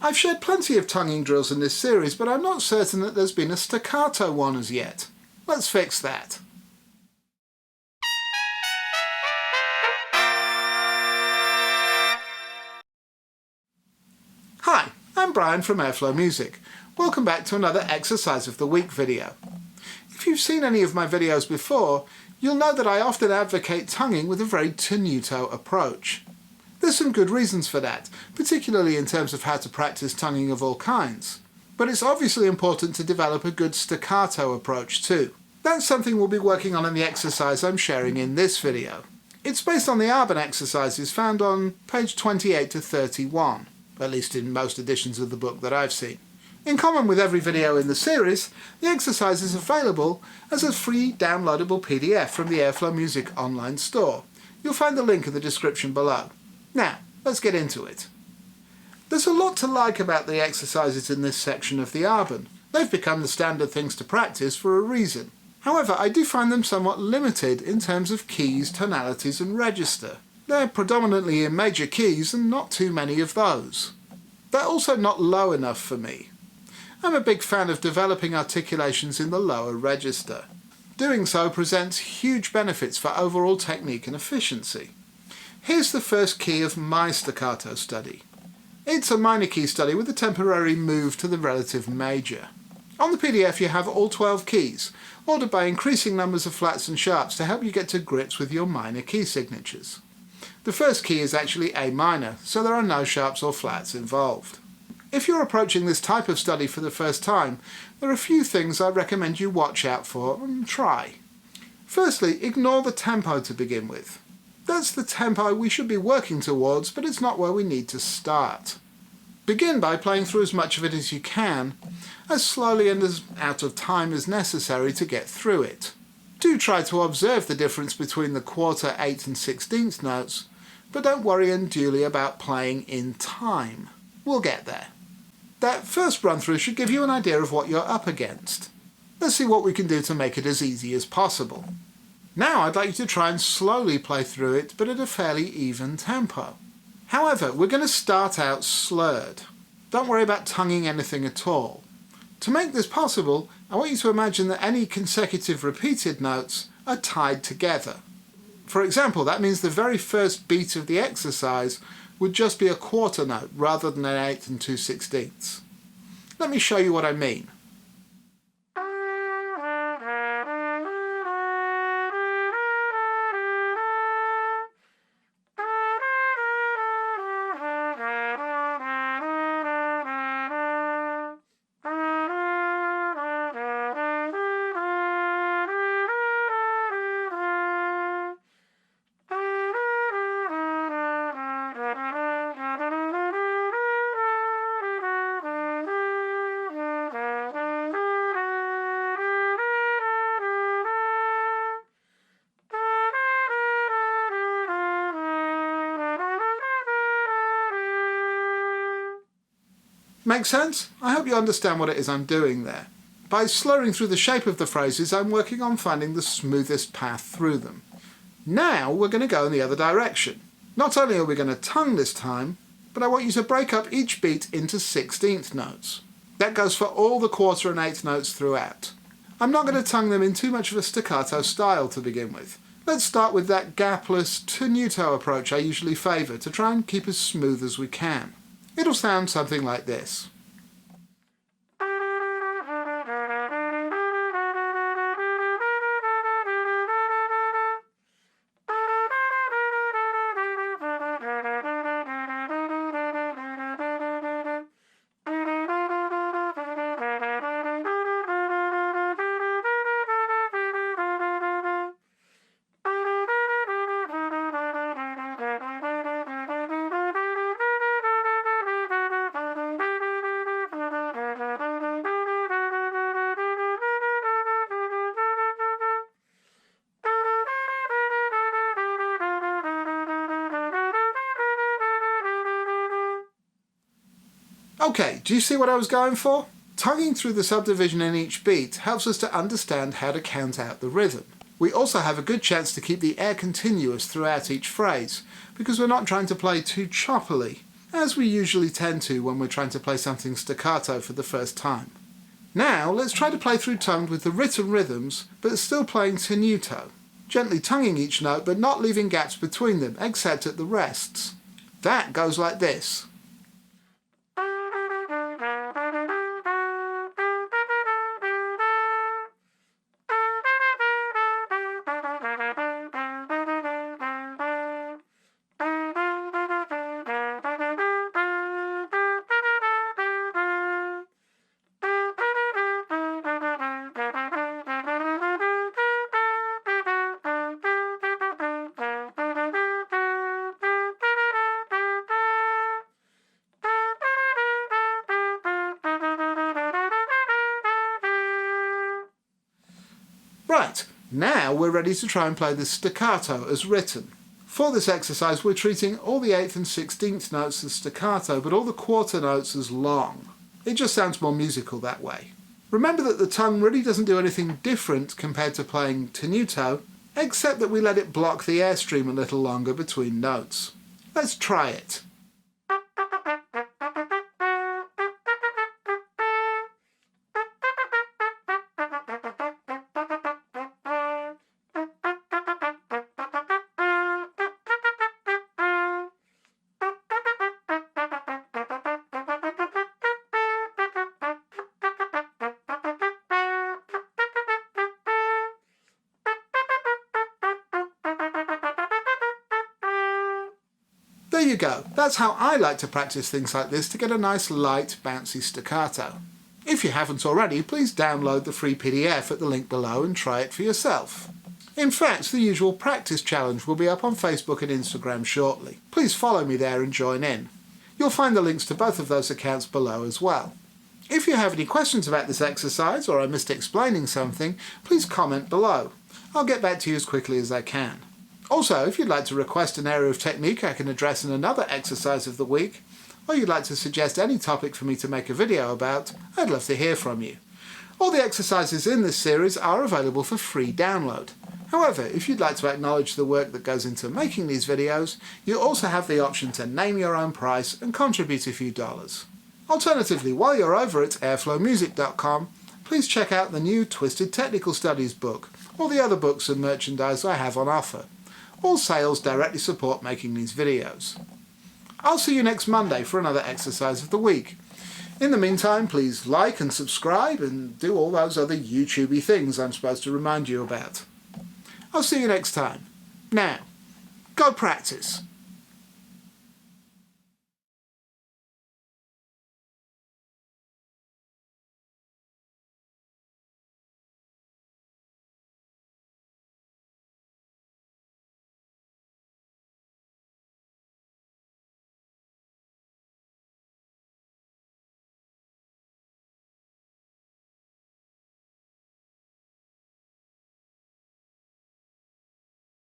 I've shared plenty of tonguing drills in this series, but I'm not certain that there's been a staccato one as yet. Let's fix that. Hi, I'm Brian from Airflow Music. Welcome back to another Exercise of the Week video. If you've seen any of my videos before, you'll know that I often advocate tonguing with a very tenuto approach. There's some good reasons for that, particularly in terms of how to practice tonguing of all kinds. But it's obviously important to develop a good staccato approach too. That's something we'll be working on in the exercise I'm sharing in this video. It's based on the Arban exercises found on page 28 to 31, at least in most editions of the book that I've seen. In common with every video in the series, the exercise is available as a free downloadable PDF from the Airflow Music online store. You'll find the link in the description below. Now, let's get into it. There's a lot to like about the exercises in this section of the Arban. They've become the standard things to practice for a reason. However, I do find them somewhat limited in terms of keys, tonalities and register. They're predominantly in major keys and not too many of those. They're also not low enough for me. I'm a big fan of developing articulations in the lower register. Doing so presents huge benefits for overall technique and efficiency. Here's the first key of my staccato study. It's a minor key study with a temporary move to the relative major. On the PDF you have all 12 keys, ordered by increasing numbers of flats and sharps to help you get to grips with your minor key signatures. The first key is actually A minor, so there are no sharps or flats involved. If you're approaching this type of study for the first time, there are a few things I recommend you watch out for and try. Firstly, ignore the tempo to begin with. That's the tempo we should be working towards, but it's not where we need to start. Begin by playing through as much of it as you can, as slowly and as out of time as necessary to get through it. Do try to observe the difference between the quarter, 8th and 16th notes, but don't worry unduly about playing in time. We'll get there. That first run through should give you an idea of what you're up against. Let's see what we can do to make it as easy as possible. Now I'd like you to try and slowly play through it, but at a fairly even tempo. However, we're going to start out slurred. Don't worry about tonguing anything at all. To make this possible, I want you to imagine that any consecutive repeated notes are tied together. For example, that means the very first beat of the exercise would just be a quarter note rather than an 8th and 2/16. Let me show you what I mean. Make sense? I hope you understand what it is I'm doing there. By slurring through the shape of the phrases, I'm working on finding the smoothest path through them. Now we're going to go in the other direction. Not only are we going to tongue this time, but I want you to break up each beat into 16th notes. That goes for all the quarter and 8th notes throughout. I'm not going to tongue them in too much of a staccato style to begin with. Let's start with that gapless, tenuto approach I usually favour to try and keep as smooth as we can. It'll sound something like this. Okay, do you see what I was going for? Tonguing through the subdivision in each beat helps us to understand how to count out the rhythm. We also have a good chance to keep the air continuous throughout each phrase, because we're not trying to play too choppily. as we usually tend to when we're trying to play something staccato for the first time. Now let's try to play through tongue with the written rhythms, but still playing tenuto, gently tonguing each note but not leaving gaps between them except at the rests. That goes like this. Right, now we're ready to try and play the staccato as written. For this exercise we're treating all the 8th and 16th notes as staccato, but all the quarter notes as long. It just sounds more musical that way. Remember that the tongue really doesn't do anything different compared to playing tenuto, except that we let it block the airstream a little longer between notes. Let's try it. There you go, that's how I like to practice things like this to get a nice light, bouncy staccato. If you haven't already, please download the free PDF at the link below and try it for yourself. In fact, the usual practice challenge will be up on Facebook and Instagram shortly. Please follow me there and join in. You'll find the links to both of those accounts below as well. If you have any questions about this exercise or I missed explaining something, please comment below. I'll get back to you as quickly as I can. Also, if you'd like to request an area of technique I can address in another exercise of the week, or you'd like to suggest any topic for me to make a video about, I'd love to hear from you. All the exercises in this series are available for free download. However, if you'd like to acknowledge the work that goes into making these videos, you also have the option to name your own price and contribute a few dollars. Alternatively, while you're over at airflowmusic.com, please check out the new Twisted Technical Studies book, or the other books and merchandise I have on offer. All sales directly support making these videos. I'll see you next Monday for another exercise of the week. In the meantime, please like and subscribe and do all those other YouTubey things I'm supposed to remind you about. I'll see you next time. Now, go practice.